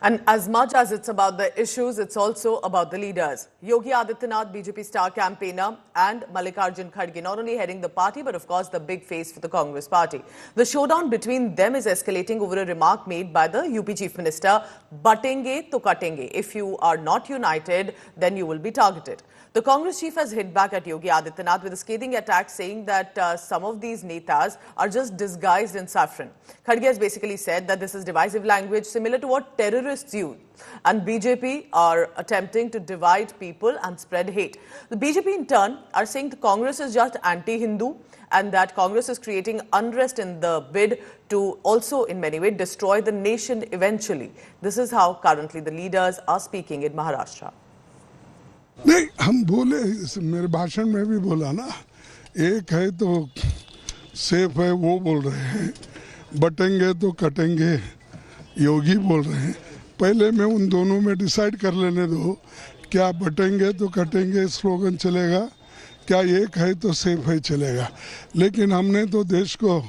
And as much as it's about the issues, it's also about the leaders. Yogi Adityanath, BJP star campaigner, and Mallikarjun Kharge not only heading the party, but of course the big face for the Congress party. The showdown between them is escalating over a remark made by the UP Chief Minister, "Batenge to katenge. If you are not united, then you will be targeted." The Congress chief has hit back at Yogi Adityanath with a scathing attack, saying that some of these netas are just disguised in saffron. Kharge has basically said that this is divisive language similar to what terrorists use, and BJP are attempting to divide people and spread hate. The BJP in turn are saying the Congress is just anti-Hindu and that Congress is creating unrest in the bid to also in many ways destroy the nation eventually. This is how currently the leaders are speaking in Maharashtra. नहीं, हम बोले, मेरे भाषण में भी बोला ना, एक है तो सेफ है वो बोल रहे हैं, बटेंगे तो कटेंगे योगी बोल रहे हैं। पहले मैं उन दोनों में डिसाइड कर लेने दो, क्या बटेंगे तो कटेंगे स्लोगन चलेगा, क्या एक है तो सेफ है चलेगा। लेकिन हमने तो देश को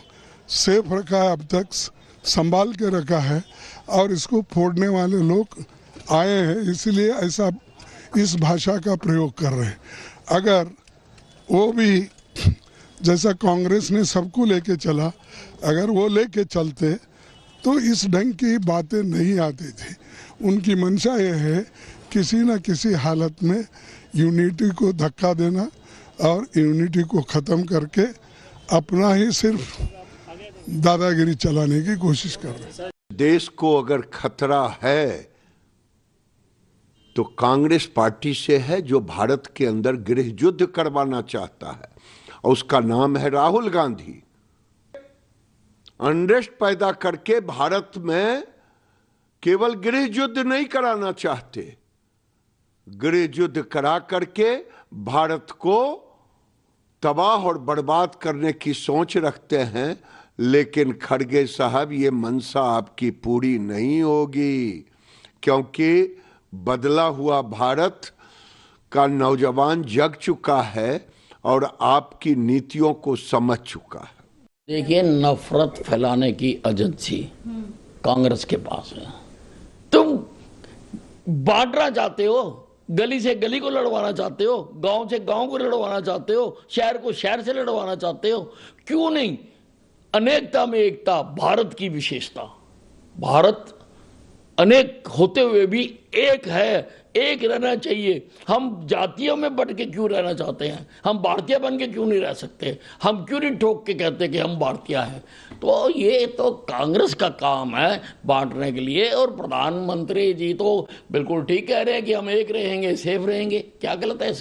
सेफ रखा है, अब तक संभाल के रखा है, और इसको फोड़ने वाले लोग आए हैं, इसलिए ऐसा इस भाषा का प्रयोग कर रहे हैं। अगर वो भी जैसा कांग्रेस ने सबको लेके चला, अगर वो लेके चलते तो इस ढंग की बातें नहीं आती थी। उनकी मंशा ये है किसी न किसी हालत में यूनिटी को धक्का देना और यूनिटी को ख़त्म करके अपना ही सिर्फ दादागिरी चलाने की कोशिश कर रहे हैं। देश को अगर खतरा है तो कांग्रेस पार्टी से है, जो भारत के अंदर गृह युद्ध करवाना चाहता है, और उसका नाम है राहुल गांधी। अनरेस्ट पैदा करके भारत में केवल गृह युद्ध नहीं कराना चाहते, गृह युद्ध करा करके भारत को तबाह और बर्बाद करने की सोच रखते हैं। लेकिन खड़गे साहब, ये मंशा आपकी पूरी नहीं होगी, क्योंकि बदला हुआ भारत का नौजवान जग चुका है और आपकी नीतियों को समझ चुका है। देखिए, नफरत फैलाने की एजेंसी कांग्रेस के पास है। तुम बांटना चाहते हो, गली से गली को लड़वाना चाहते हो, गांव से गांव को लड़वाना चाहते हो, शहर को शहर से लड़वाना चाहते हो। क्यों नहीं? अनेकता में एकता भारत की विशेषता। भारत अनेक होते हुए भी एक है, एक रहना चाहिए। हम जातियों में बट के क्यों रहना चाहते हैं? हम भारतीय बन के क्यों नहीं रह सकते? हम क्यों नहीं ठोक के कहते कि हम भारतीय हैं? तो ये तो कांग्रेस का काम है बांटने के लिए। और प्रधानमंत्री जी तो बिल्कुल ठीक कह रहे हैं कि हम एक रहेंगे, सेफ रहेंगे। क्या गलत है?